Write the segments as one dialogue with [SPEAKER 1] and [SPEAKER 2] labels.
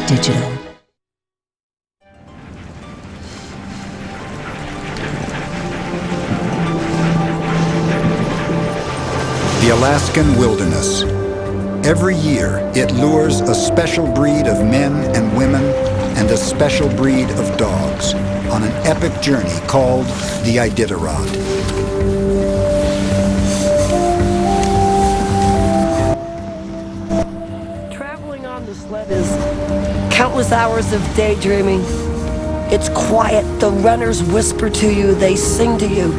[SPEAKER 1] Digital.
[SPEAKER 2] The Alaskan wilderness. Every year, it lures a special breed of men and women and a special breed of dogs on an epic journey called the Iditarod.
[SPEAKER 3] Traveling on the sled is countless hours of daydreaming. It's quiet. The runners whisper to you. They sing to you.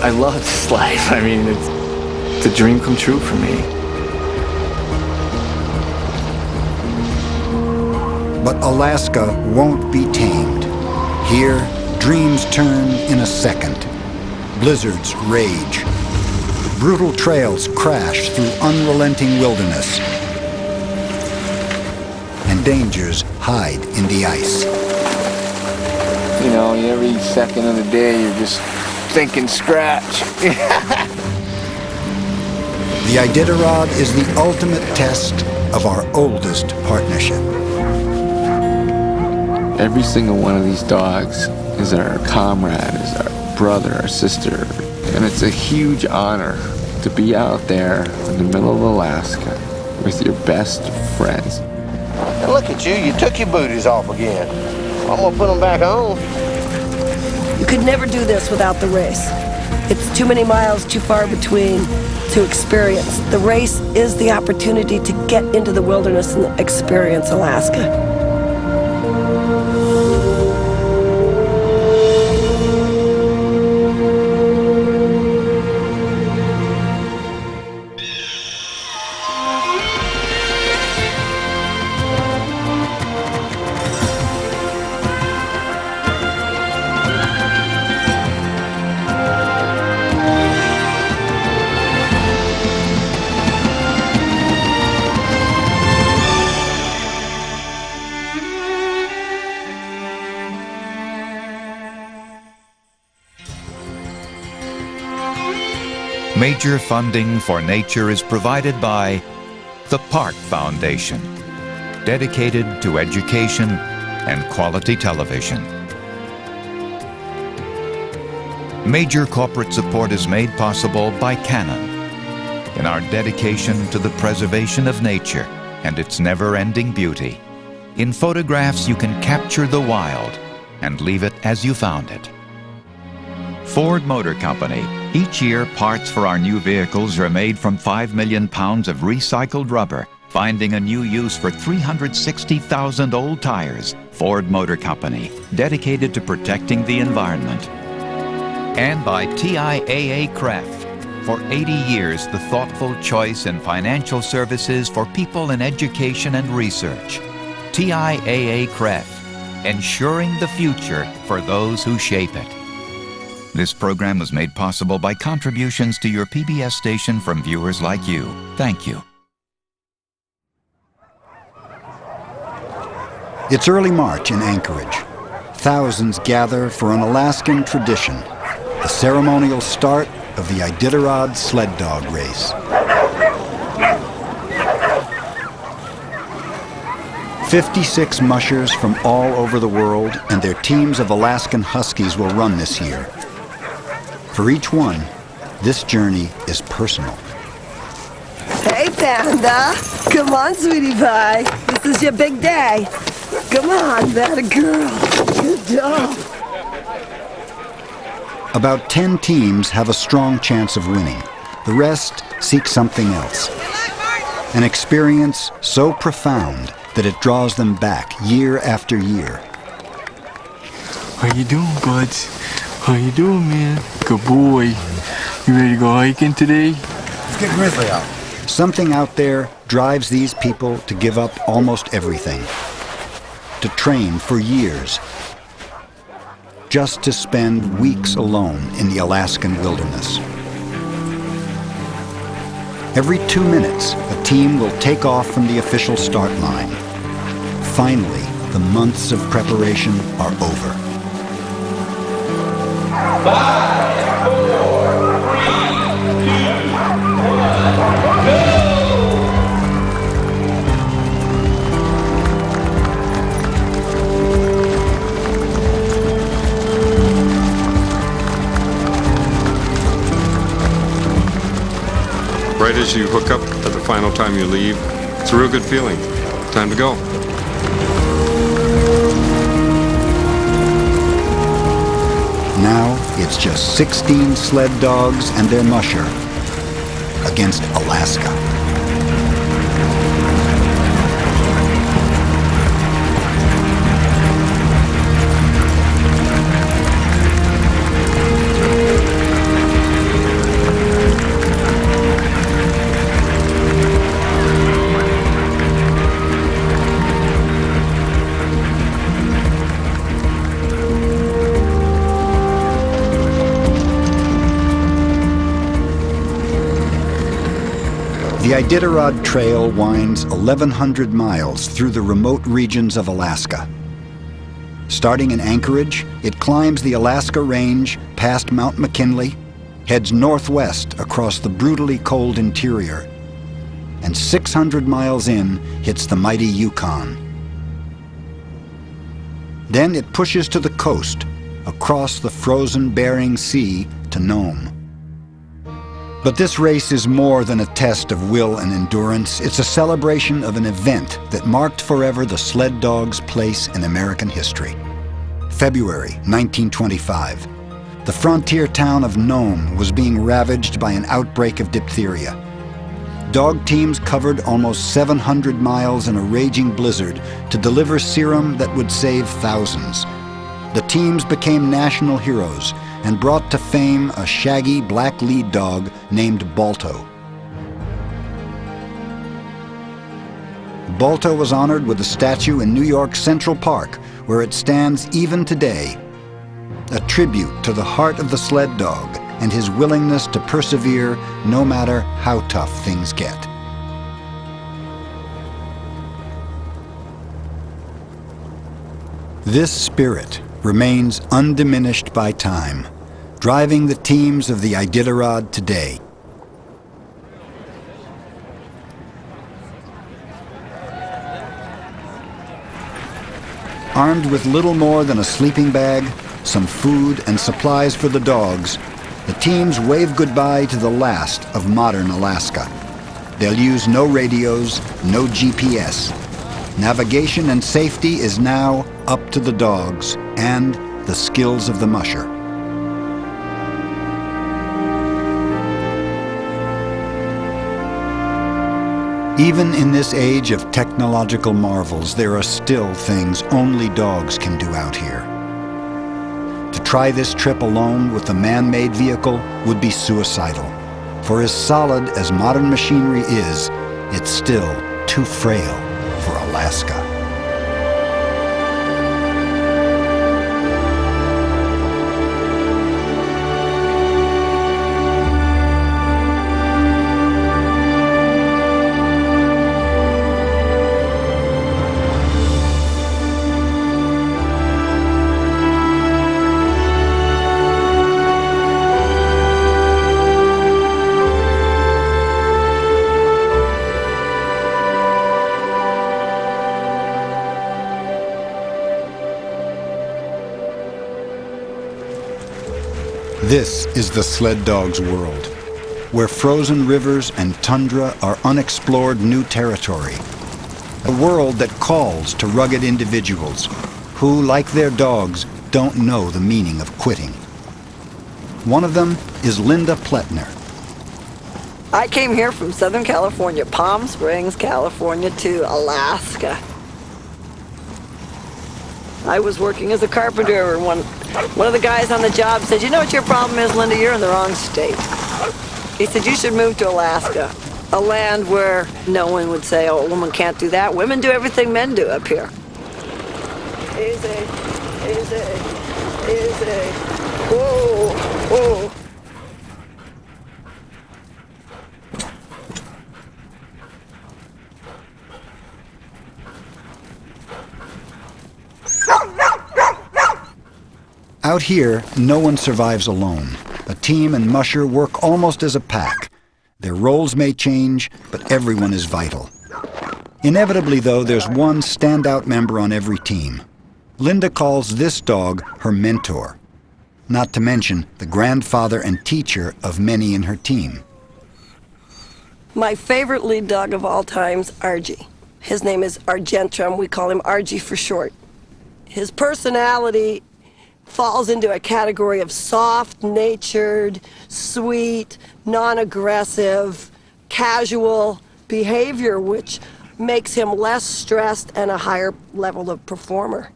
[SPEAKER 4] I love this life. I mean, it's a dream come true for me.
[SPEAKER 2] But Alaska won't be tamed. Here, dreams turn in a second. Blizzards rage. Brutal trails crash through unrelenting wilderness. And dangers hide in the ice.
[SPEAKER 4] You know, every second of the day, you're just thinking scratch.
[SPEAKER 2] The Iditarod is the ultimate test of our oldest partnership.
[SPEAKER 4] Every single one of these dogs is our comrade, is our brother, our sister. And it's a huge honor to be out there in the middle of Alaska with your best friends.
[SPEAKER 5] And look at you, you took your booties off again. I'm gonna put them back on.
[SPEAKER 3] You could never do this without the race. It's too many miles too far between to experience. The race is the opportunity to get into the wilderness and experience Alaska.
[SPEAKER 6] Major funding for nature is provided by the Park Foundation, dedicated to education and quality television. Major corporate support is made possible by Canon in our dedication to the preservation of nature and its never-ending beauty. In photographs, you can capture the wild and leave it as you found it. Ford Motor Company. Each year, parts for our new vehicles are made from 5 million pounds of recycled rubber, finding a new use for 360,000 old tires. Ford Motor Company, dedicated to protecting the environment. And by TIAA Craft. For 80 years, the thoughtful choice in financial services for people in education and research. TIAA Craft, ensuring the future for those who shape it. This program was made possible by contributions to your PBS station from viewers like you. Thank you.
[SPEAKER 2] It's early March in Anchorage. Thousands gather for an Alaskan tradition, the ceremonial start of the Iditarod sled dog race. 56 mushers from all over the world and their teams of Alaskan Huskies will run this year. For each one, this journey is personal.
[SPEAKER 3] Hey, Panda. Come on, sweetie pie. This is your big day. Come on, that girl. Good dog.
[SPEAKER 2] About 10 teams have a strong chance of winning. The rest seek something else. An experience so profound that it draws them back year after year.
[SPEAKER 4] How you doing, buds? How you doing, man? Good boy. You ready to go hiking today?
[SPEAKER 2] Let's get Grizzly out. Something out there drives these people to give up almost everything. To train for years. Just to spend weeks alone in the Alaskan wilderness. Every 2 minutes, a team will take off from the official start line. Finally, the months of preparation are over.
[SPEAKER 7] 5, 4, 3, 2, 1, go!
[SPEAKER 1] right as you hook up for the final time you leave, it's a real good feeling. Time to go.
[SPEAKER 2] Now it's just 16 sled dogs and their musher against Alaska. The Iditarod Trail winds 1,100 miles through the remote regions of Alaska. Starting in Anchorage, it climbs the Alaska Range past Mount McKinley, heads northwest across the brutally cold interior, and 600 miles in, hits the mighty Yukon. Then it pushes to the coast, across the frozen Bering Sea to Nome. But this race is more than a test of will and endurance. It's a celebration of an event that marked forever the sled dog's place in American history. February 1925. The frontier town of Nome was being ravaged by an outbreak of diphtheria. Dog teams covered almost 700 miles in a raging blizzard to deliver serum that would save thousands. The teams became national heroes and brought to fame a shaggy black lead dog named Balto. Balto was honored with a statue in New York's Central Park, where it stands even today, a tribute to the heart of the sled dog and his willingness to persevere no matter how tough things get. This spirit remains undiminished by time, driving the teams of the Iditarod today. Armed with little more than a sleeping bag, some food, and supplies for the dogs, the teams wave goodbye to the last of modern Alaska. They'll use no radios, no GPS. Navigation and safety is now up to the dogs and the skills of the musher. Even in this age of technological marvels, there are still things only dogs can do out here. To try this trip alone with a man-made vehicle would be suicidal. For as solid as modern machinery is, it's still too frail for Alaska. This is the sled dog's world, where frozen rivers and tundra are unexplored new territory. A world that calls to rugged individuals who, like their dogs, don't know the meaning of quitting. One of them is Linda Pletner.
[SPEAKER 8] I came here from Southern California, Palm Springs, California, to Alaska. I was working as a carpenter, and one of the guys on the job said, "You know what your problem is, Linda? You're in the wrong state." He said, "You should move to Alaska, a land where no one would say, oh, a woman can't do that. Women do everything men do up here." Easy, easy, easy. Whoa, whoa.
[SPEAKER 2] Out here, no one survives alone. A team and musher work almost as a pack. Their roles may change, but everyone is vital. Inevitably, though, there's one standout member on every team. Linda calls this dog her mentor, not to mention the grandfather and teacher of many in her team.
[SPEAKER 3] My favorite lead dog of all time's Argy. His name is Argentrum. We call him Argy for short. His personality falls into a category of soft-natured, sweet, non-aggressive, casual behavior, which makes him less stressed and a higher level of performer.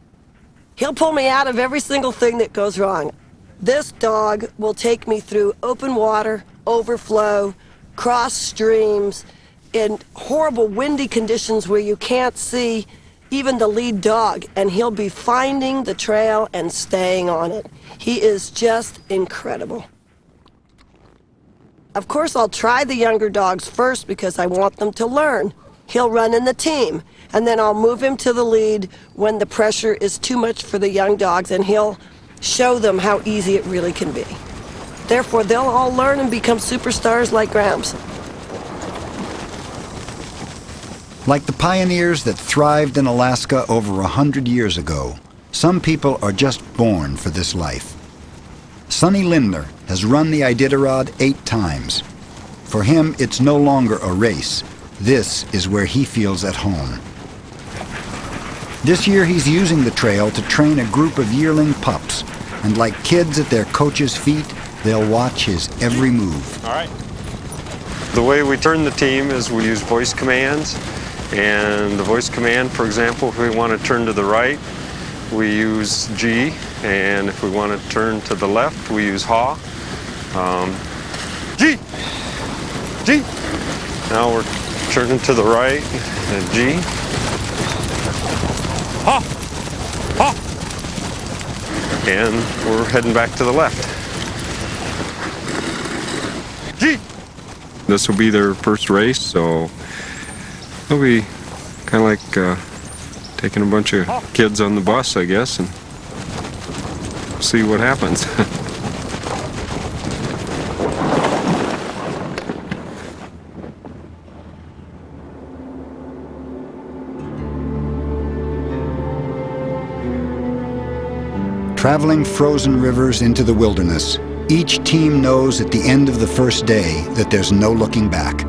[SPEAKER 3] He'll pull me out of every single thing that goes wrong. This dog will take me through open water, overflow, cross streams, in horrible windy conditions where you can't see even the lead dog, and he'll be finding the trail and staying on it. He is just incredible. Of course, I'll try the younger dogs first because I want them to learn. He'll run in the team, and then I'll move him to the lead when the pressure is too much for the young dogs, and he'll show them how easy it really can be. Therefore, they'll all learn and become superstars like Grams.
[SPEAKER 2] Like the pioneers that thrived in Alaska over 100 years ago, some people are just born for this life. Sonny Lindner has run the Iditarod 8 times. For him, it's no longer a race. This is where he feels at home. This year, he's using the trail to train a group of yearling pups, and like kids at their coach's feet, they'll watch his every move.
[SPEAKER 1] All right. The way we turn the team is we use voice commands. And the voice command, for example, if we want to turn to the right, we use G. And if we want to turn to the left, we use HA. G! G! Now we're turning to the right, and G. Ha! Ha! And we're heading back to the left. G! This will be their first race, so it'll be kind of like taking a bunch of kids on the bus, I guess, and see what happens.
[SPEAKER 2] Traveling frozen rivers into the wilderness, each team knows at the end of the first day that there's no looking back.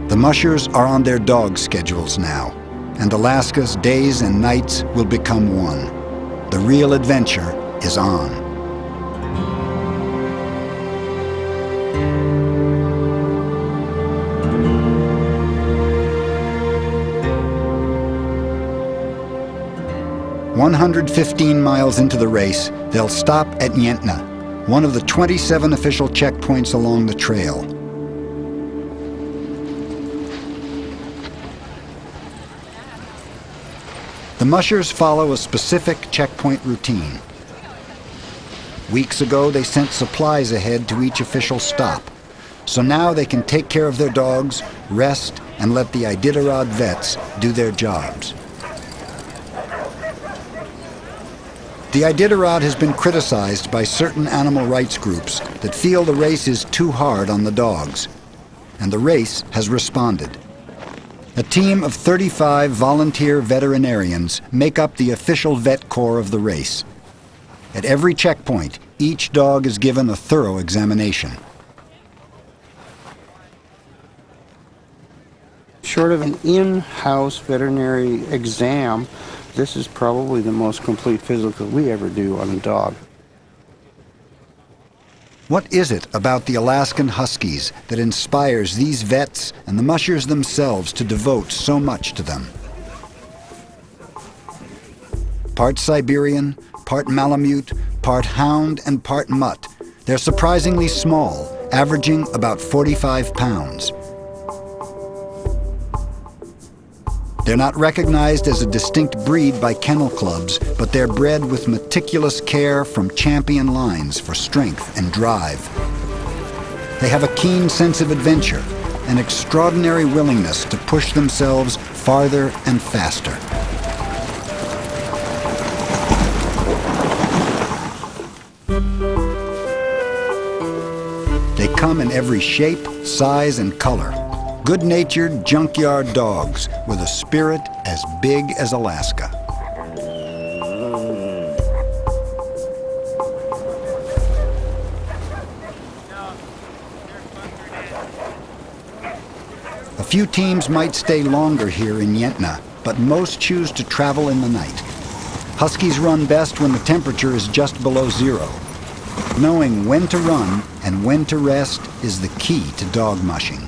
[SPEAKER 2] The mushers are on their dog schedules now, and Alaska's days and nights will become one. The real adventure is on. "115 miles into the race, they'll stop at Yentna, one of the 27 official checkpoints along the trail. The mushers follow a specific checkpoint routine. Weeks ago, they sent supplies ahead to each official stop, so now they can take care of their dogs, rest, and let the Iditarod vets do their jobs. The Iditarod has been criticized by certain animal rights groups that feel the race is too hard on the dogs, and the race has responded. A team of 35 volunteer veterinarians make up the official vet corps of the race. At every checkpoint, each dog is given a thorough examination.
[SPEAKER 9] Short of an in-house veterinary exam, this is probably the most complete physical we ever do on a dog.
[SPEAKER 2] What is it about the Alaskan Huskies that inspires these vets and the mushers themselves to devote so much to them? Part Siberian, part Malamute, part hound, and part mutt, they're surprisingly small, averaging about 45 pounds. They're not recognized as a distinct breed by kennel clubs, but they're bred with meticulous care from champion lines for strength and drive. They have a keen sense of adventure, an extraordinary willingness to push themselves farther and faster. They come in every shape, size, and color. Good-natured junkyard dogs with a spirit as big as Alaska. few teams might stay longer here in Yentna, but most choose to travel in the night. Huskies run best when the temperature is just below zero. Knowing when to run and when to rest is the key to dog mushing.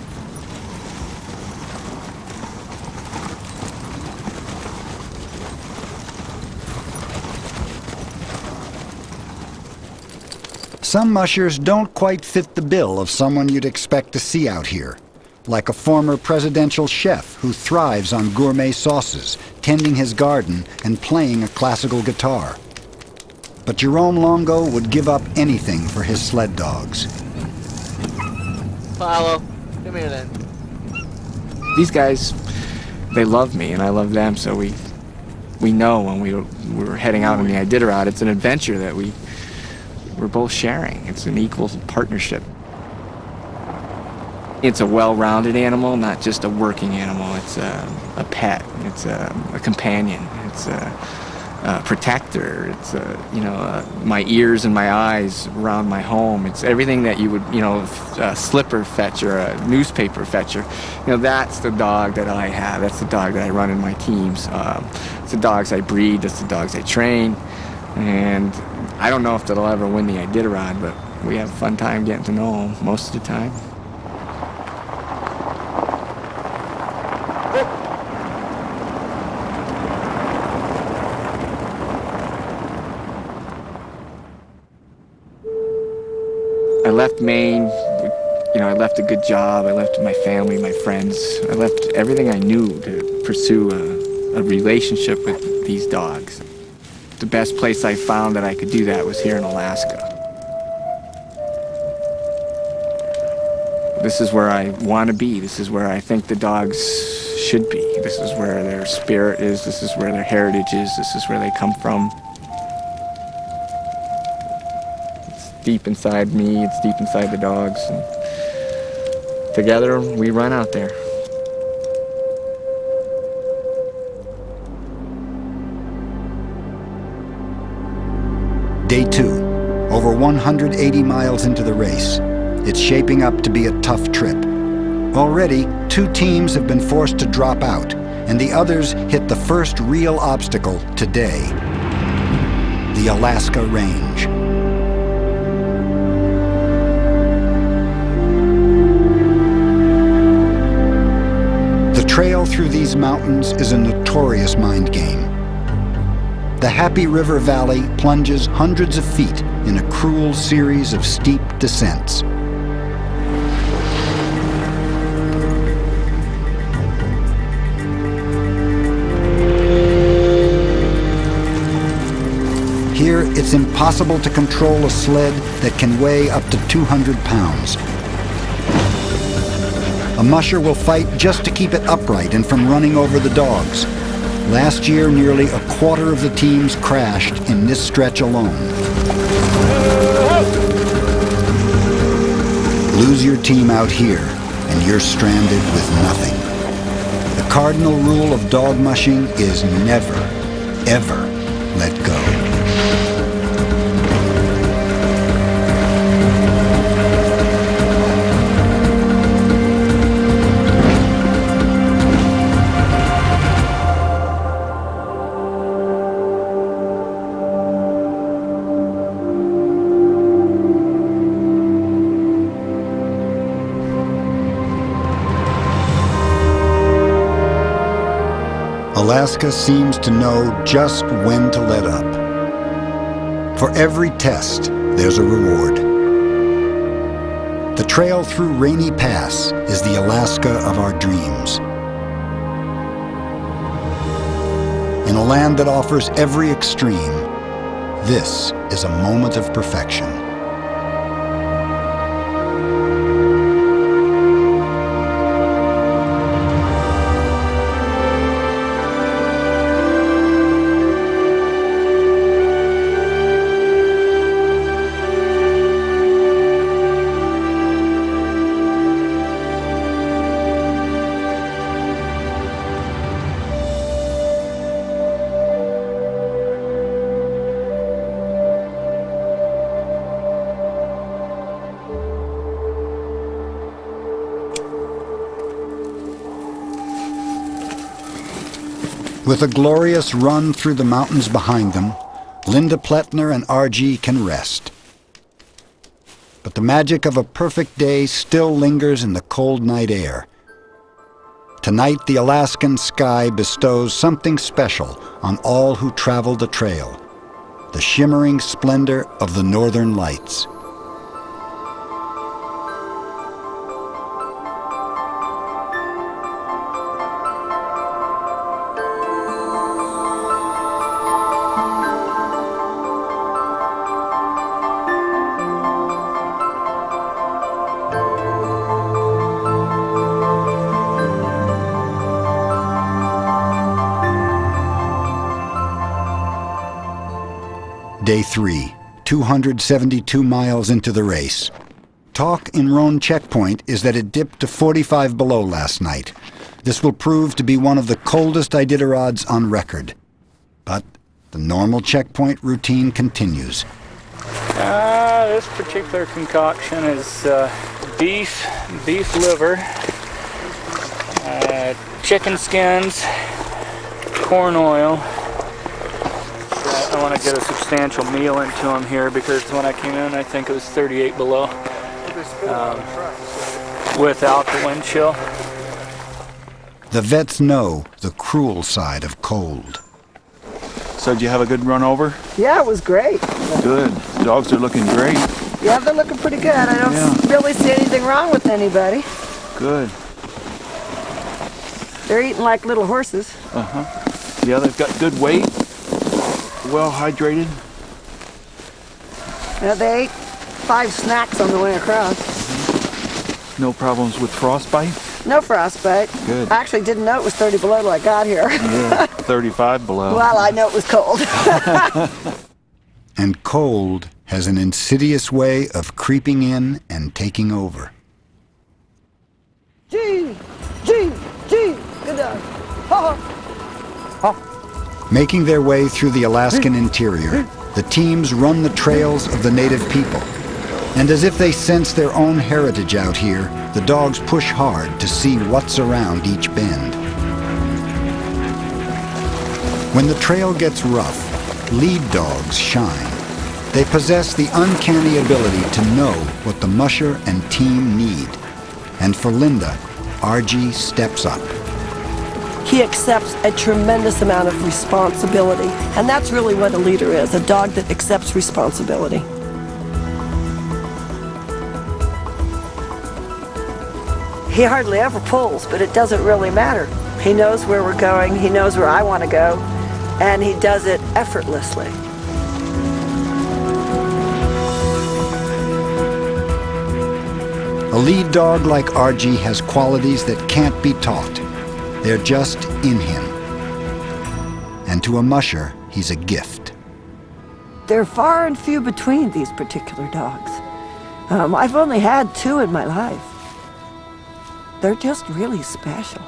[SPEAKER 2] Some mushers don't quite fit the bill of someone you'd expect to see out here, like a former presidential chef who thrives on gourmet sauces, tending his garden, and playing a classical guitar. But Jerome Longo would give up anything for his sled dogs.
[SPEAKER 8] Follow. Come here then.
[SPEAKER 4] These guys, they love me and I love them, so we know when we were heading out on the Iditarod, it's an adventure that we're both sharing. It's an equal partnership. It's a well-rounded animal, not just a working animal. It's a pet. It's a companion. It's a protector. It's my ears and my eyes around my home. It's everything that you would, a slipper fetcher, a newspaper fetcher. That's the dog that I have. That's the dog that I run in my teams. It's the dogs I breed. That's the dogs I train. And I don't know if they'll ever win the Iditarod, but we have a fun time getting to know them most of the time. I left Maine, I left a good job, I left my family, my friends, I left everything I knew to pursue a relationship with these dogs. The best place I found that I could do that was here in Alaska. This is where I want to be. This is where I think the dogs should be. This is where their spirit is. This is where their heritage is. This is where they come from. It's deep inside me. It's deep inside the dogs. And together, we run out there.
[SPEAKER 2] Day 2, over 180 miles into the race. It's shaping up to be a tough trip. Already, 2 teams have been forced to drop out, and the others hit the first real obstacle today, the Alaska Range. The trail through these mountains is a notorious mind game. The Happy River Valley plunges hundreds of feet in a cruel series of steep descents. Here, it's impossible to control a sled that can weigh up to 200 pounds. A musher will fight just to keep it upright and from running over the dogs. Last year, nearly a quarter of the teams crashed in this stretch alone. Lose your team out here, and you're stranded with nothing. The cardinal rule of dog mushing is never, ever let go. Alaska seems to know just when to let up. For every test, there's a reward. The trail through Rainy Pass is the Alaska of our dreams. In a land that offers every extreme, this is a moment of perfection. With a glorious run through the mountains behind them, Linda Pletner and RG can rest. But the magic of a perfect day still lingers in the cold night air. Tonight, the Alaskan sky bestows something special on all who travel the trail: the shimmering splendor of the northern lights. Day 3, 272 miles into the race. Talk in Roan checkpoint is that it dipped to 45 below last night. This will prove to be one of the coldest Iditarods on record. But the normal checkpoint routine continues.
[SPEAKER 10] This particular concoction is beef liver, chicken skins, corn oil. I want to get a substantial meal into them here because when I came in, I think it was 38 below without the wind chill.
[SPEAKER 2] The vets know the cruel side of cold.
[SPEAKER 11] So did you have a good run over?
[SPEAKER 8] Yeah, it was great.
[SPEAKER 11] Good. The dogs are looking great.
[SPEAKER 8] Yeah, they're looking pretty good. I don't really see anything wrong with anybody.
[SPEAKER 11] Good.
[SPEAKER 8] They're eating like little horses.
[SPEAKER 11] Yeah, they've got good weight. Well hydrated.
[SPEAKER 8] Yeah, they ate 5 snacks on the way across.
[SPEAKER 11] No problems with frostbite?
[SPEAKER 8] No frostbite.
[SPEAKER 11] Good.
[SPEAKER 8] I actually didn't know it was 30 below till I got here.
[SPEAKER 11] Yeah, 35 below.
[SPEAKER 8] Well, I know it was cold.
[SPEAKER 2] And cold has an insidious way of creeping in and taking over.
[SPEAKER 8] Gee, good dog.
[SPEAKER 2] Making their way through the Alaskan interior, the teams run the trails of the native people. And as if they sense their own heritage out here, the dogs push hard to see what's around each bend. When the trail gets rough, lead dogs shine. They possess the uncanny ability to know what the musher and team need. And for Linda, RG steps up.
[SPEAKER 3] He accepts a tremendous amount of responsibility, and that's really what a leader is, a dog that accepts responsibility. He hardly ever pulls, but it doesn't really matter. He knows where we're going, he knows where I want to go, and he does it effortlessly.
[SPEAKER 2] A lead dog like RG has qualities that can't be taught. They're just in him. And to a musher, he's a gift.
[SPEAKER 3] They're far and few between, these particular dogs. I've only had 2 in my life. They're just really special.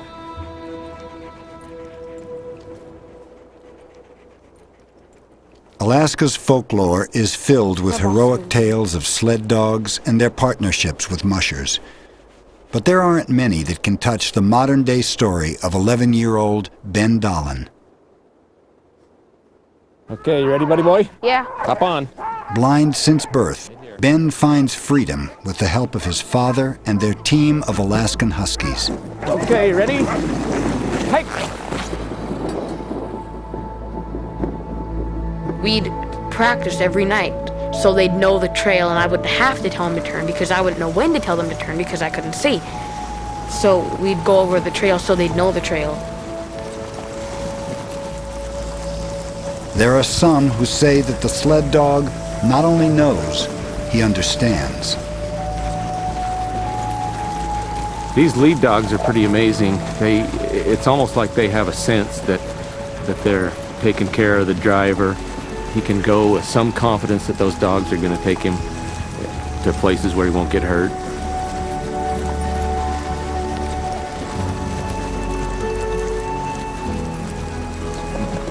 [SPEAKER 2] Alaska's folklore is filled with heroic tales of sled dogs and their partnerships with mushers. But there aren't many that can touch the modern-day story of 11-year-old Ben Dolan.
[SPEAKER 12] Okay, you ready, buddy boy?
[SPEAKER 13] Yeah.
[SPEAKER 12] Hop on.
[SPEAKER 2] Blind since birth, Ben finds freedom with the help of his father and their team of Alaskan Huskies.
[SPEAKER 12] Okay, ready? Hike!
[SPEAKER 13] We'd practice every night so they'd know the trail, and I wouldn't have to tell them to turn because I wouldn't know when to tell them to turn because I couldn't see. So we'd go over the trail so they'd know the trail.
[SPEAKER 2] There are some who say that the sled dog not only knows, he understands.
[SPEAKER 12] These lead dogs are pretty amazing. It's almost like they have a sense that they're taking care of the driver. He can go with some confidence that those dogs are going to take him to places where he won't get hurt.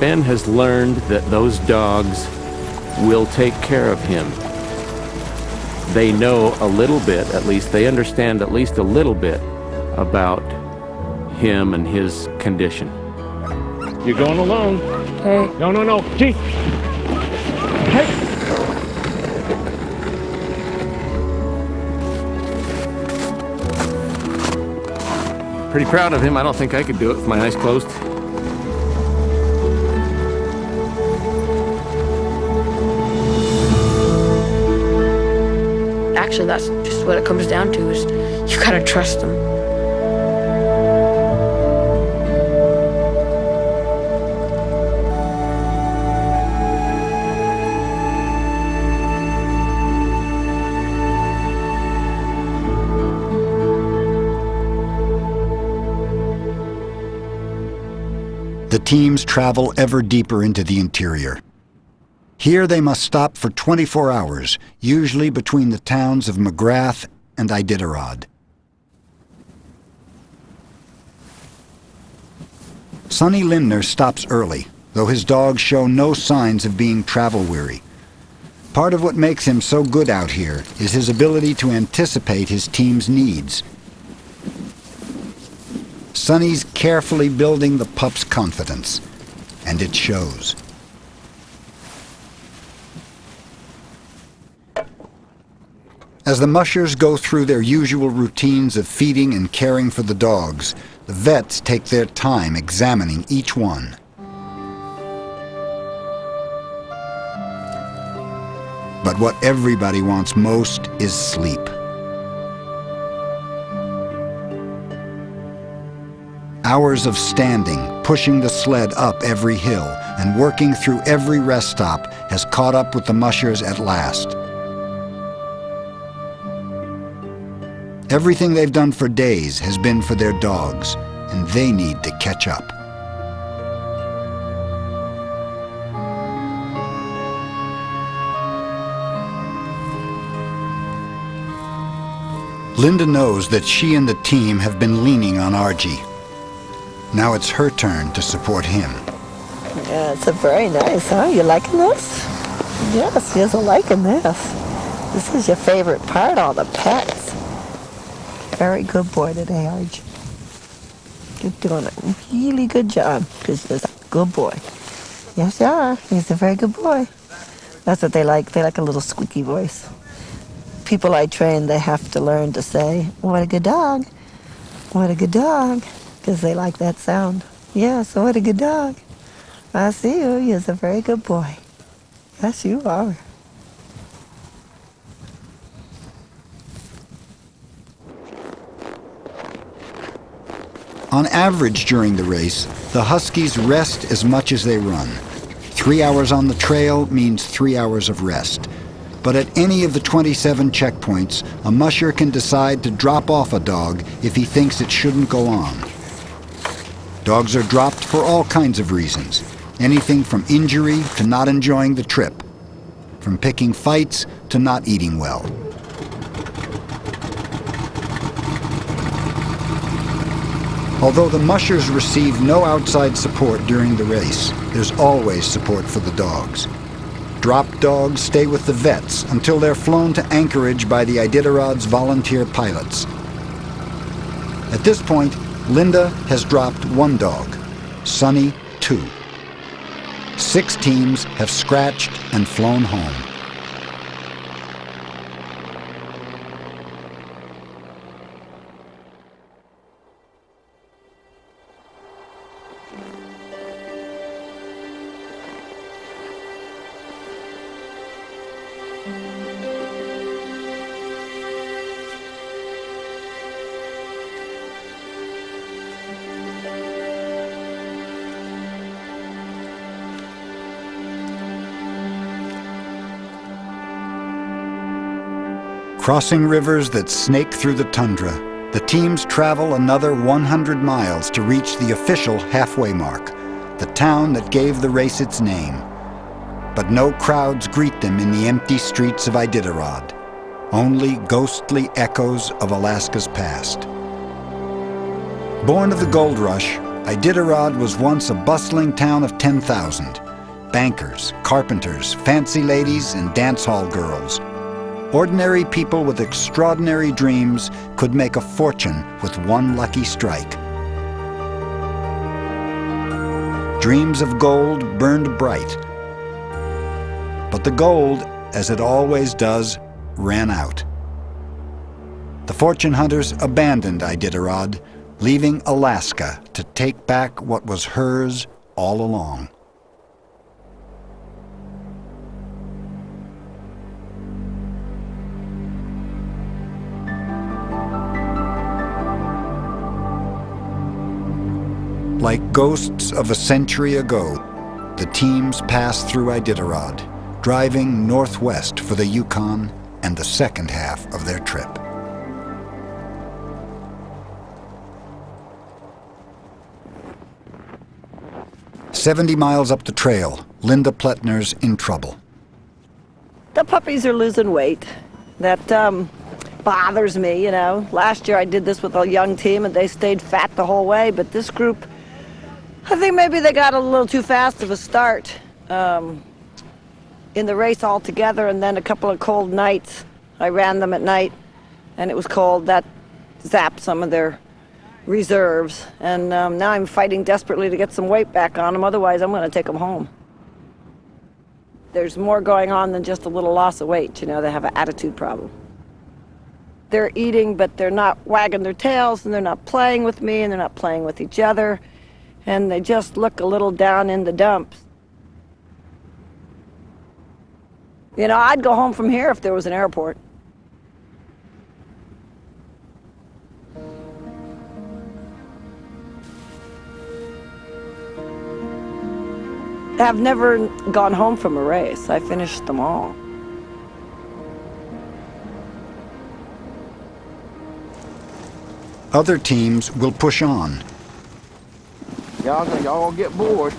[SPEAKER 12] Ben has learned that those dogs will take care of him. They know a little bit, at least they understand at least a little bit about him and his condition. You're going alone.
[SPEAKER 13] Hey.
[SPEAKER 12] No, no, no. Gee. Hey. Pretty proud of him. I don't think I could do it with my eyes closed.
[SPEAKER 13] Actually, that's just what it comes down to, is you gotta trust them.
[SPEAKER 2] The teams travel ever deeper into the interior. Here they must stop for 24 hours, usually between the towns of McGrath and Iditarod. Sonny Lindner stops early, though his dogs show no signs of being travel-weary. Part of what makes him so good out here is his ability to anticipate his team's needs. Sonny's carefully building the pup's confidence, and it shows. As the mushers go through their usual routines of feeding and caring for the dogs, the vets take their time examining each one. But what everybody wants most is sleep. Hours of standing, pushing the sled up every hill, and working through every rest stop has caught up with the mushers at last. Everything they've done for days has been for their dogs, and they need to catch up. Linda knows that she and the team have been leaning on Archie. Now it's her turn to support him.
[SPEAKER 3] Yeah, it's a very nice, huh? You liking this? Yes, you're liking this. This is your favorite part, all the pets. Very good boy today, Archie. You're doing a really good job, because you're a good boy. Yes, you are. He's a very good boy. That's what they like. They like a little squeaky voice. People I train, they have to learn to say, what a good dog. What a good dog. Because they like that sound. Yes, what a good dog. I see you. You're a very good boy. Yes, you are.
[SPEAKER 2] On average during the race, the Huskies rest as much as they run. 3 hours on the trail means 3 hours of rest. But at any of the 27 checkpoints, a musher can decide to drop off a dog if he thinks it shouldn't go on. Dogs are dropped for all kinds of reasons. Anything from injury to not enjoying the trip. From picking fights to not eating well. Although the mushers receive no outside support during the race, there's always support for the dogs. Drop dogs stay with the vets until they're flown to Anchorage by the Iditarod's volunteer pilots. At this point, Linda has dropped 1 dog, Sonny 2. 6 teams have scratched and flown home. Crossing rivers that snake through the tundra, the teams travel another 100 miles to reach the official halfway mark, the town that gave the race its name. But no crowds greet them in the empty streets of Iditarod, only ghostly echoes of Alaska's past. Born of the gold rush, Iditarod was once a bustling town of 10,000. Bankers, carpenters, fancy ladies, and dance hall girls. Ordinary people with extraordinary dreams could make a fortune with one lucky strike. Dreams of gold burned bright. But the gold, as it always does, ran out. The fortune hunters abandoned Iditarod, leaving Alaska to take back what was hers all along. Like ghosts of a century ago, the teams passed through Iditarod, driving northwest for the Yukon and the second half of their trip. "70 miles up the trail, Linda Pletner's in trouble.
[SPEAKER 8] The puppies are losing weight. That bothers me, you know. Last year I did this with a young team and they stayed fat the whole way, but this group, I think maybe they got a little too fast of a start in the race altogether, and then a couple of cold nights. I ran them at night and it was cold. That zapped some of their reserves, and now I'm fighting desperately to get some weight back on them, otherwise I'm going to take them home. There's more going on than just a little loss of weight, you know. They have an attitude problem. They're eating, but they're not wagging their tails, and they're not playing with me, and they're not playing with each other, and they just look a little down in the dumps. You know, I'd go home from here if there was an airport. I've never gone home from a race. I finished them all.
[SPEAKER 2] Other teams will push on.
[SPEAKER 11] Y'all get bored.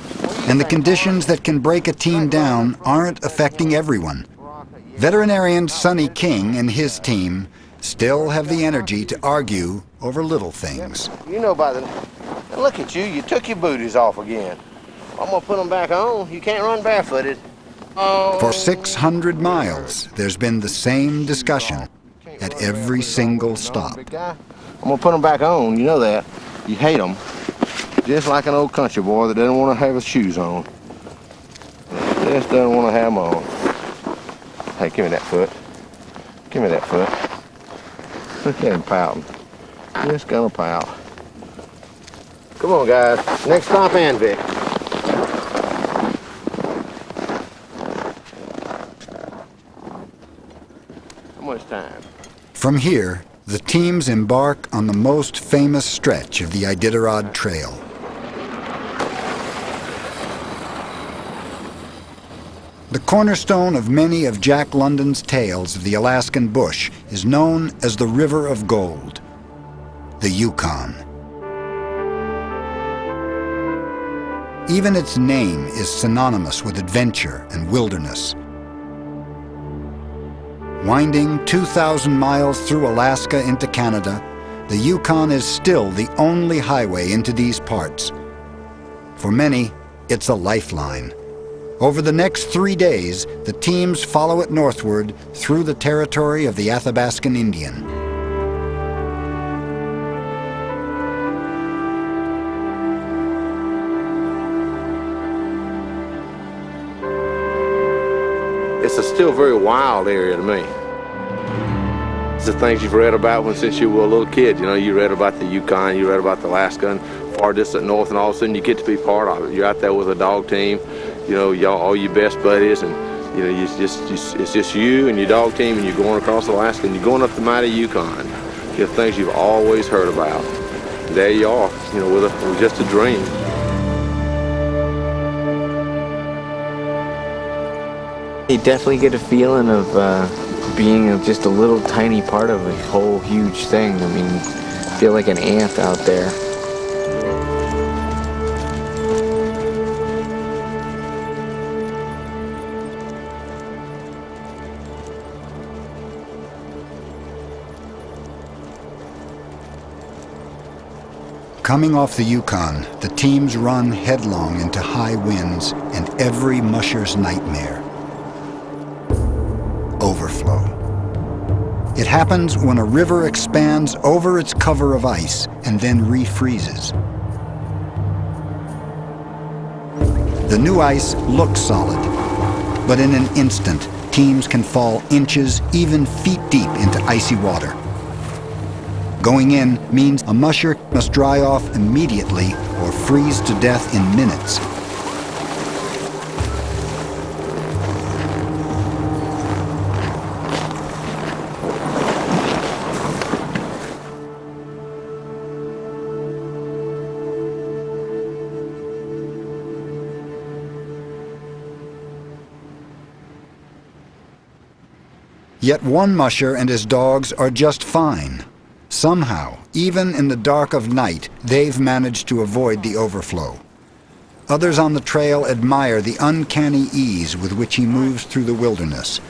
[SPEAKER 2] And the conditions that can break a team down aren't affecting everyone. Veterinarian Sonny King and his team still have the energy to argue over little things.
[SPEAKER 5] You know by the... Look at you, you took your booties off again. I'm gonna put them back on. You can't run barefooted.
[SPEAKER 2] For 600 miles, there's been the same discussion at every single stop.
[SPEAKER 5] I'm gonna put them back on, you know that. You hate them. Just like an old country boy that doesn't want to have his shoes on. Just doesn't want to have them on. Hey, give me that foot. Give me that foot. Look at him pouting. Just gonna pout. Come on, guys. Next stop, Anvik. How much time?
[SPEAKER 2] From here, the teams embark on the most famous stretch of the Iditarod Trail. The cornerstone of many of Jack London's tales of the Alaskan bush is known as the River of Gold, the Yukon. Even its name is synonymous with adventure and wilderness. Winding 2,000 miles through Alaska into Canada, the Yukon is still the only highway into these parts. For many, it's a lifeline. Over the next 3 days, the teams follow it northward through the territory of the Athabaskan Indian.
[SPEAKER 5] It's a still very wild area to me. It's the things you've read about since you were a little kid. You know, you read about the Yukon, you read about the Alaskan, far distant north, and all of a sudden you get to be part of it. You're out there with a dog team, you know, y'all, all your best buddies, and you know, it's just you and your dog team, and you're going across Alaska, and you're going up the mighty Yukon. You know, things you've always heard about. And there you are, you know, with just a dream.
[SPEAKER 14] You definitely get a feeling of being just a little tiny part of a whole huge thing. I mean, feel like an ant out there.
[SPEAKER 2] Coming off the Yukon, the teams run headlong into high winds and every musher's nightmare. Overflow. It happens when a river expands over its cover of ice and then refreezes. The new ice looks solid, but in an instant, teams can fall inches, even feet deep into icy water. Going in means a musher must dry off immediately or freeze to death in minutes. Yet one musher and his dogs are just fine. Somehow, even in the dark of night, they've managed to avoid the overflow. Others on the trail admire the uncanny ease with which he moves through the wilderness.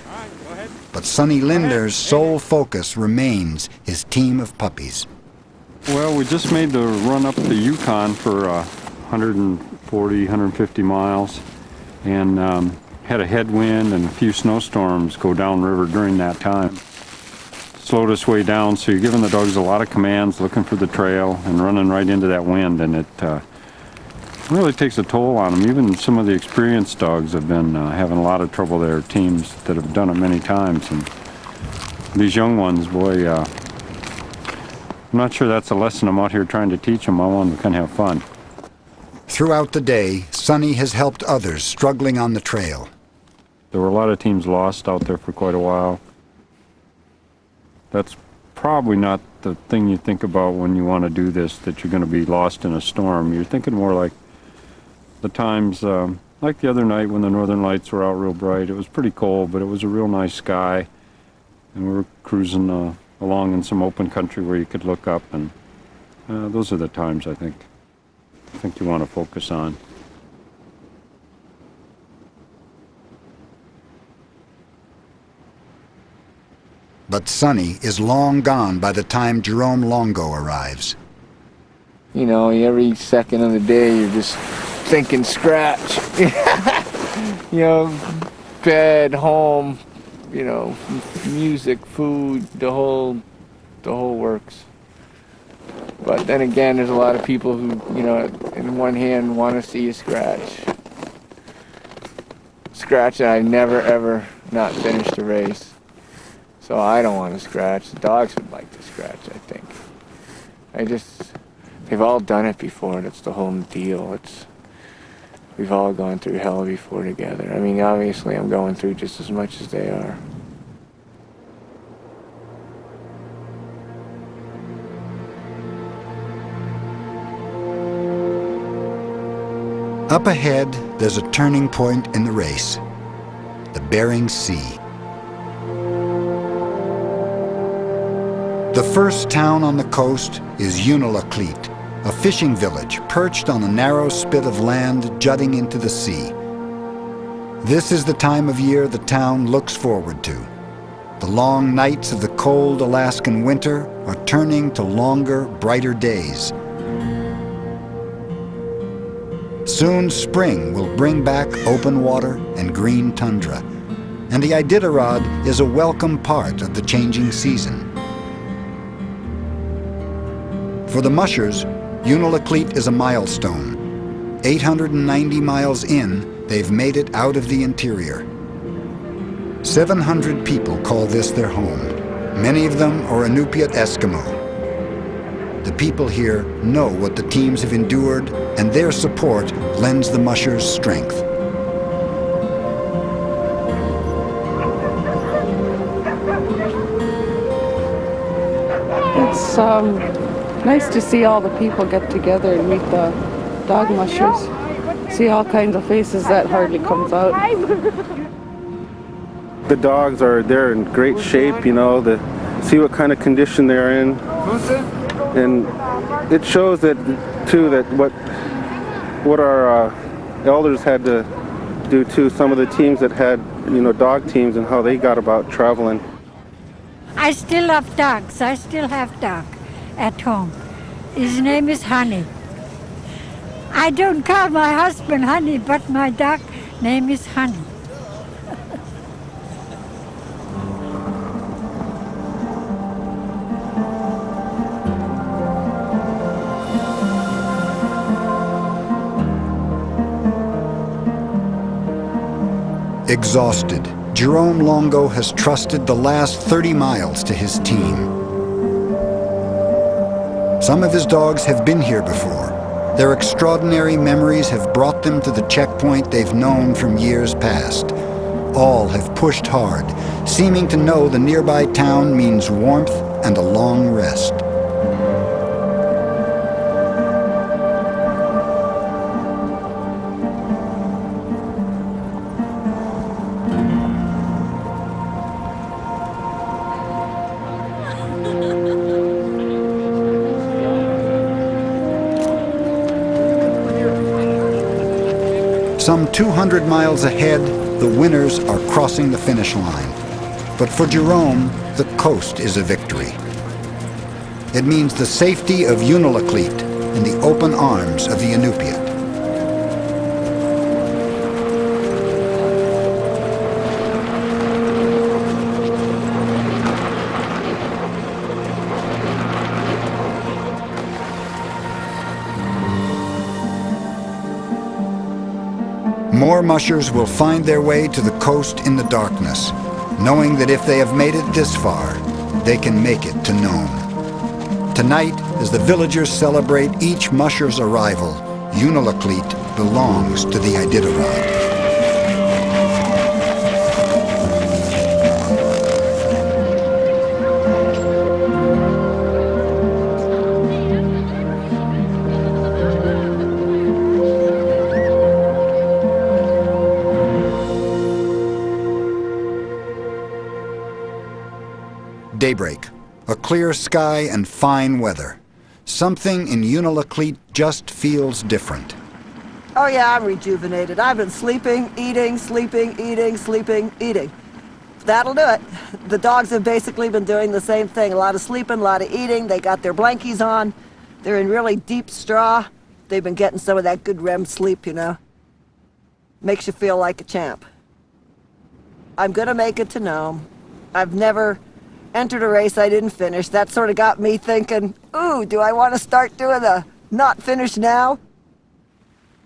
[SPEAKER 2] But Sonny Linder's sole focus remains his team of puppies.
[SPEAKER 15] Well, we just made the run up the Yukon for 140, 150 miles, and had a headwind and a few snowstorms go downriver during that time. Slowed us way down, so you're giving the dogs a lot of commands, looking for the trail, and running right into that wind, and it really takes a toll on them. Even some of the experienced dogs have been having a lot of trouble there, teams that have done it many times, and these young ones, boy, I'm not sure that's a lesson I'm out here trying to teach them. I want them to kind of have fun.
[SPEAKER 2] Throughout the day, Sonny has helped others struggling on the trail.
[SPEAKER 15] There were a lot of teams lost out there for quite a while. That's probably not the thing you think about when you want to do this, that you're going to be lost in a storm. You're thinking more like the times, like the other night when the northern lights were out real bright. It was pretty cold, but it was a real nice sky. And we were cruising along in some open country where you could look up, and those are the times I think you want to focus on.
[SPEAKER 2] But Sonny is long gone by the time Jerome Longo arrives.
[SPEAKER 4] You know, every second of the day you're just thinking scratch. You know, bed, home, you know, music, food, the whole works. But then again, there's a lot of people who, you know, in one hand want to see you scratch. Scratch, and I've never ever not finished a race. So I don't want to scratch. The dogs would like to scratch, I think. They've all done it before. That's the whole deal. We've all gone through hell before together. I mean, obviously I'm going through just as much as they are.
[SPEAKER 2] Up ahead, there's a turning point in the race, the Bering Sea. The first town on the coast is Unalakleet, a fishing village perched on a narrow spit of land jutting into the sea. This is the time of year the town looks forward to. The long nights of the cold Alaskan winter are turning to longer, brighter days. Soon spring will bring back open water and green tundra, and the Iditarod is a welcome part of the changing season. For the mushers, Unalakleet is a milestone. 890 miles in, they've made it out of the interior. 700 people call this their home. Many of them are Inupiat Eskimo. The people here know what the teams have endured, and their support lends the mushers strength.
[SPEAKER 16] It's nice to see all the people get together and meet the dog mushers. See all kinds of faces that hardly comes out.
[SPEAKER 17] The dogs they're in great shape, you know, see what kind of condition they're in. And it shows that too, that what our elders had to do too, some of the teams that had, you know, dog teams, and how they got about traveling.
[SPEAKER 18] I still love dogs. I still have dog at home. His name is Honey. I don't call my husband Honey, but my dog name is Honey.
[SPEAKER 2] Exhausted, Jerome Longo has trusted the last 30 miles to his team. Some of his dogs have been here before. Their extraordinary memories have brought them to the checkpoint they've known from years past. All have pushed hard, seeming to know the nearby town means warmth and a long rest. Some 200 miles ahead, the winners are crossing the finish line. But for Jerome, the coast is a victory. It means the safety of Unalakleet in the open arms of the Inupiat. More mushers will find their way to the coast in the darkness, knowing that if they have made it this far, they can make it to Nome. Tonight, as the villagers celebrate each musher's arrival, Unalakleet belongs to the Iditarod. Daybreak, a clear sky and fine weather. Something in Unalakleet just feels different.
[SPEAKER 3] Oh yeah, I'm rejuvenated. I've been sleeping, eating, sleeping, eating, sleeping, eating. That'll do it. The dogs have basically been doing the same thing. A lot of sleeping, a lot of eating. They got their blankies on. They're in really deep straw. They've been getting some of that good REM sleep, you know. Makes you feel like a champ. I'm gonna make it to Nome. I've never entered a race I didn't finish. That sort of got me thinking, ooh, do I want to start doing the not finish now?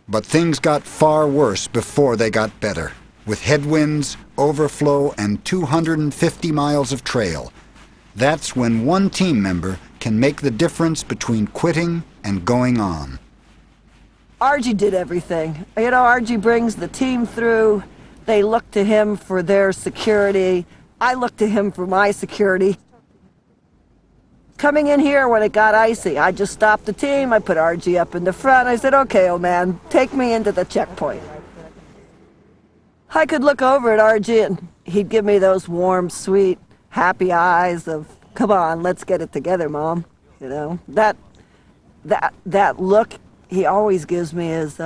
[SPEAKER 2] But things got far worse before they got better, with headwinds, overflow, and 250 miles of trail. That's when one team member can make the difference between quitting and going on.
[SPEAKER 3] Argy did everything. You know, Argy brings the team through. They look to him for their security. I looked to him for my security. Coming in here when it got icy, I just stopped the team. I put RG up in the front. I said, okay, old man, take me into the checkpoint. I could look over at RG and he'd give me those warm, sweet, happy eyes of, come on, let's get it together, Mom. You know, that look he always gives me is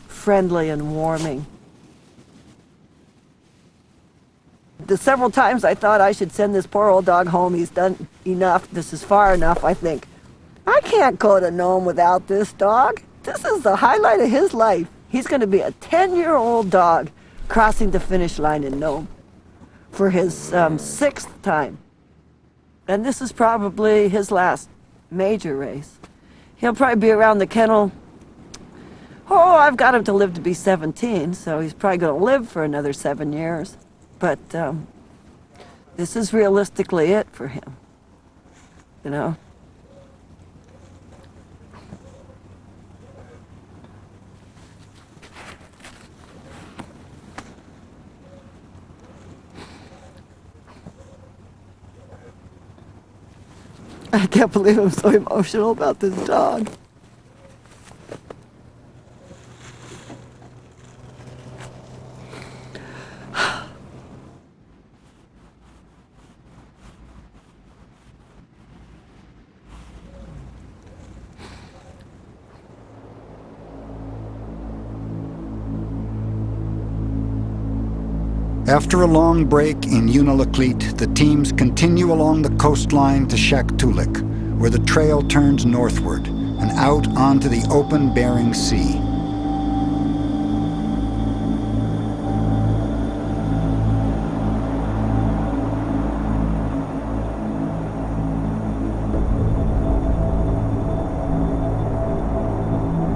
[SPEAKER 3] friendly and warming. The several times I thought I should send this poor old dog home, he's done enough, this is far enough, I think. I can't go to Nome without this dog. This is the highlight of his life. He's going to be a 10-year-old dog crossing the finish line in Nome for his 6th time. And this is probably his last major race. He'll probably be around the kennel. Oh, I've got him to live to be 17, so he's probably going to live for another 7 years. But this is realistically it for him, you know? I can't believe I'm so emotional about this dog.
[SPEAKER 2] After a long break in Unalakleet, the teams continue along the coastline to Shaktoolik, where the trail turns northward and out onto the open Bering Sea.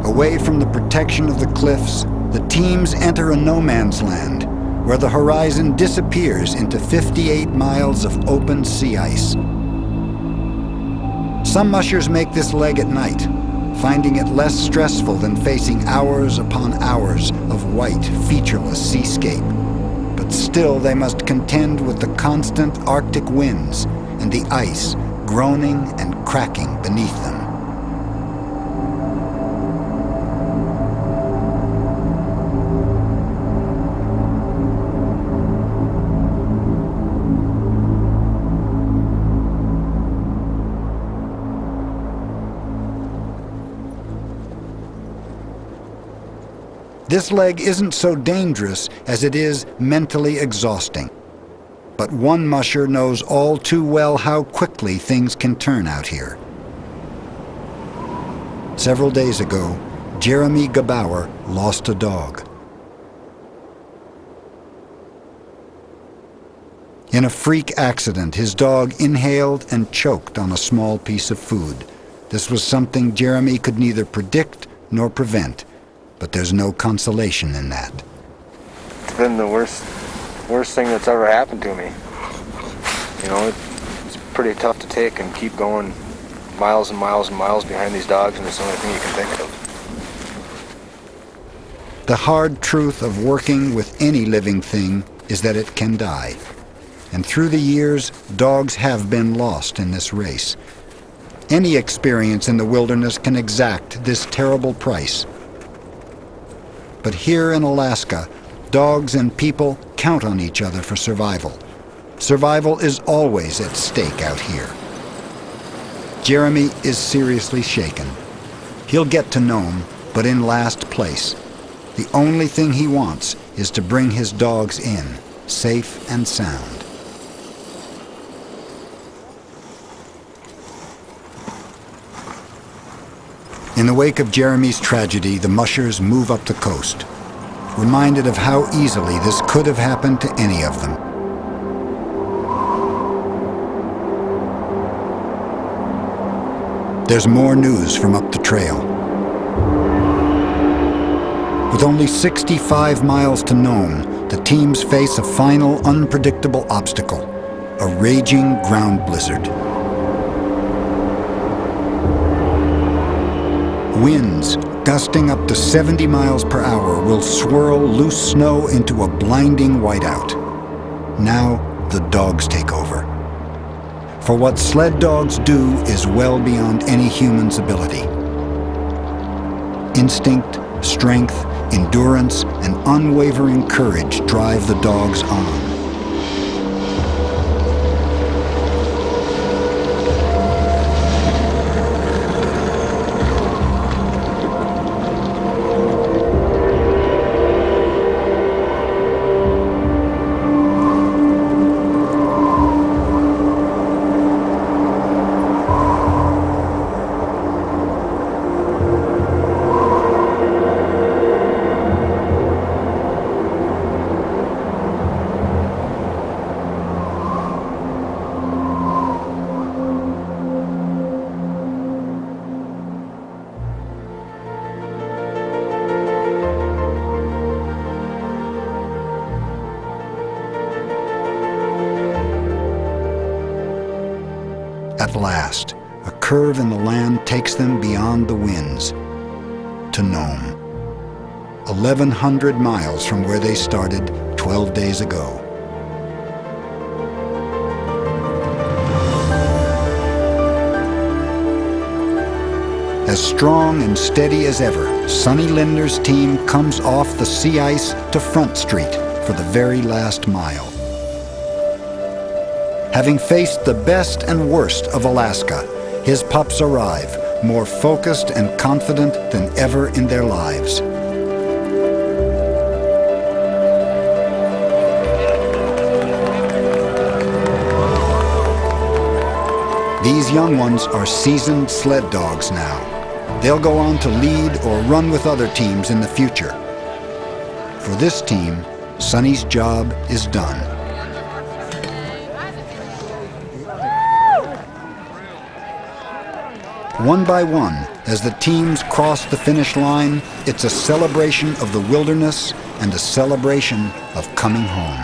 [SPEAKER 2] Away from the protection of the cliffs, the teams enter a no man's land, where the horizon disappears into 58 miles of open sea ice. Some mushers make this leg at night, finding it less stressful than facing hours upon hours of white, featureless seascape. But still they must contend with the constant Arctic winds and the ice groaning and cracking beneath them. This leg isn't so dangerous as it is mentally exhausting. But one musher knows all too well how quickly things can turn out here. Several days ago, Jeremy Gebauer lost a dog. In a freak accident, his dog inhaled and choked on a small piece of food. This was something Jeremy could neither predict nor prevent. But there's no consolation in that.
[SPEAKER 19] It's been the worst thing that's ever happened to me. You know, it's pretty tough to take and keep going miles and miles and miles behind these dogs, and it's the only thing you can think of.
[SPEAKER 2] The hard truth of working with any living thing is that it can die. And through the years, dogs have been lost in this race. Any experience in the wilderness can exact this terrible price. But here in Alaska, dogs and people count on each other for survival. Survival is always at stake out here. Jeremy is seriously shaken. He'll get to Nome, but in last place. The only thing he wants is to bring his dogs in, safe and sound. In the wake of Jeremy's tragedy, the mushers move up the coast, reminded of how easily this could have happened to any of them. There's more news from up the trail. With only 65 miles to Nome, the teams face a final unpredictable obstacle, a raging ground blizzard. Winds gusting up to 70 miles per hour will swirl loose snow into a blinding whiteout. Now the dogs take over. For what sled dogs do is well beyond any human's ability. Instinct, strength, endurance, and unwavering courage drive the dogs on. At last, a curve in the land takes them beyond the winds, to Nome, 1,100 miles from where they started 12 days ago. As strong and steady as ever, Sonny Linder's team comes off the sea ice to Front Street for the very last mile. Having faced the best and worst of Alaska, his pups arrive, more focused and confident than ever in their lives. These young ones are seasoned sled dogs now. They'll go on to lead or run with other teams in the future. For this team, Sonny's job is done. One by one, as the teams cross the finish line, it's a celebration of the wilderness and a celebration of coming home.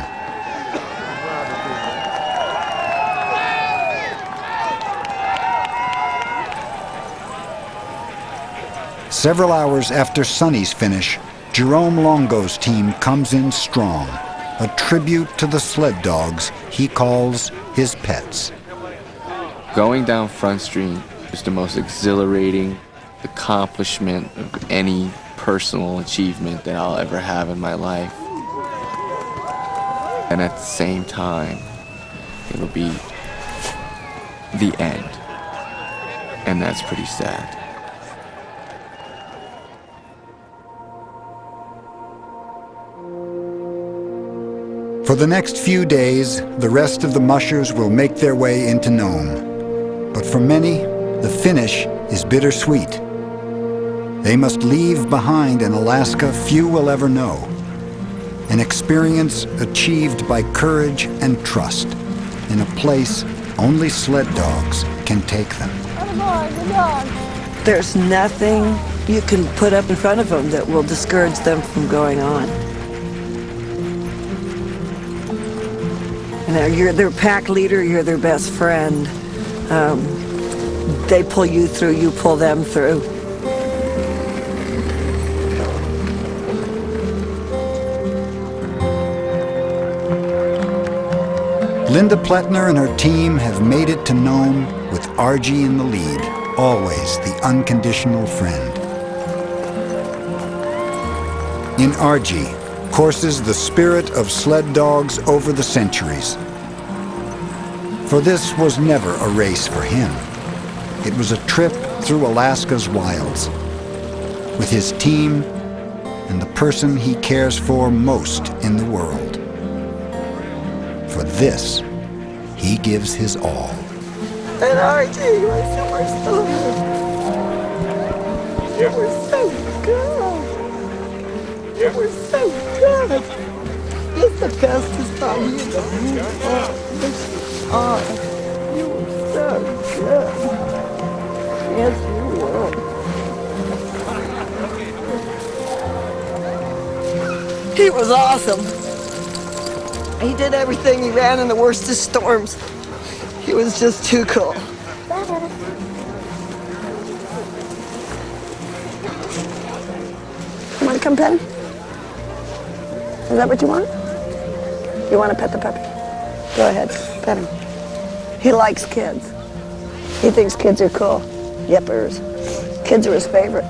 [SPEAKER 2] Several hours after Sonny's finish, Jerome Longo's team comes in strong, a tribute to the sled dogs he calls his pets.
[SPEAKER 4] Going down Front Street is the most exhilarating accomplishment of any personal achievement that I'll ever have in my life. And at the same time, it'll be the end. And that's pretty sad.
[SPEAKER 2] For the next few days, the rest of the mushers will make their way into Nome. But for many, the finish is bittersweet. They must leave behind an Alaska few will ever know, an experience achieved by courage and trust in a place only sled dogs can take them.
[SPEAKER 3] There's nothing you can put up in front of them that will discourage them from going on. You know, you're their pack leader, you're their best friend. They pull you through, you pull them through.
[SPEAKER 2] Linda Pletner and her team have made it to Nome with Argy in the lead, always the unconditional friend. In Argy courses the spirit of sled dogs over the centuries. For this was never a race for him. It was a trip through Alaska's wilds, with his team and the person he cares for most in the world. For this, he gives his all.
[SPEAKER 3] And Archie, you were so good. You were so good. You were so good. It's the bestest dog you ever. Oh, you were so good. Yes, you were. He was awesome. He did everything. He ran in the worstest storms. He was just too cool. You want to come pet him? Is that what you want? You want to pet the puppy? Go ahead, pet him. He likes kids. He thinks kids are cool. Yippers. Kids are his favorite.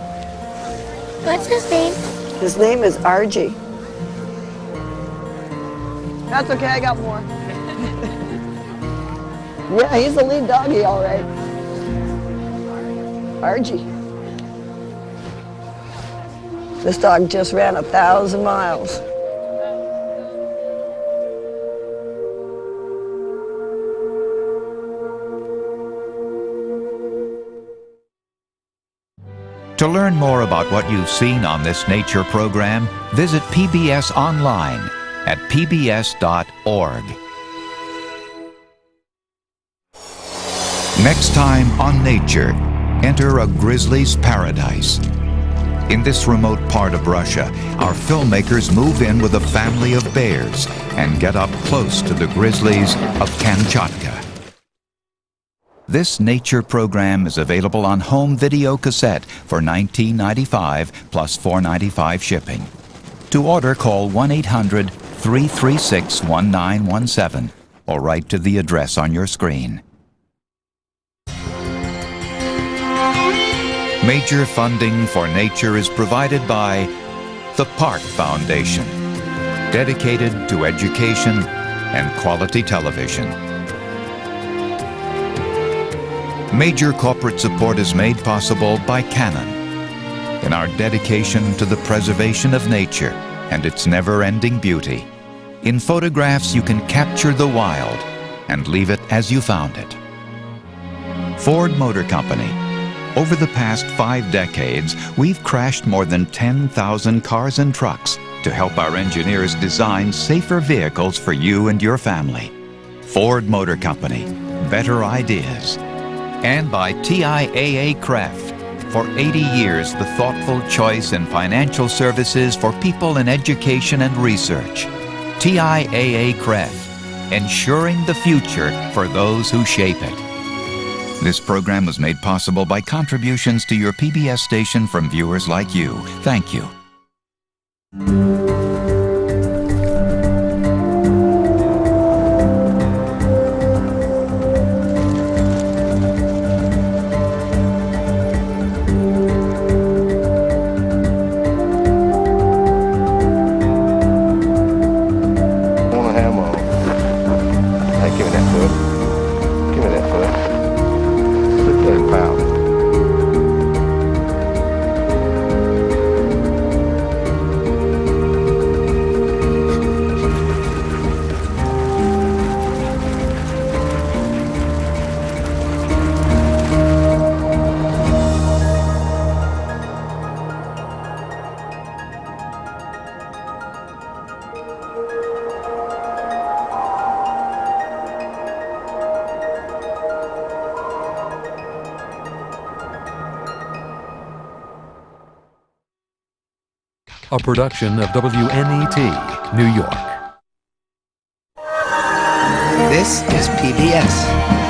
[SPEAKER 20] What's his name?
[SPEAKER 3] His name is Argy. That's okay, I got more. Yeah, he's the lead doggy, all right. Argy. This dog just ran 1,000 miles.
[SPEAKER 6] To learn more about what you've seen on this nature program, visit PBS online at pbs.org. Next time on Nature, enter a grizzly's paradise. In this remote part of Russia, our filmmakers move in with a family of bears and get up close to the grizzlies of Kamchatka. This nature program is available on home video cassette for $19.95 plus $4.95 shipping. To order, call 1-800-336-1917 or write to the address on your screen. Major funding for nature is provided by the Park Foundation, dedicated to education and quality television. Major corporate support is made possible by Canon in our dedication to the preservation of nature and its never-ending beauty. In photographs, you can capture the wild and leave it as you found it. Ford Motor Company. Over the past 5 decades, we've crashed more than 10,000 cars and trucks to help our engineers design safer vehicles for you and your family. Ford Motor Company. Better ideas. and by TIAA Craft. For 80 years, the thoughtful choice in financial services for people in education and research. TIAA Craft, ensuring the future for those who shape it. This program was made possible by contributions to your PBS station from viewers like you. Thank you.
[SPEAKER 21] A production of WNET, New York.
[SPEAKER 22] This is PBS.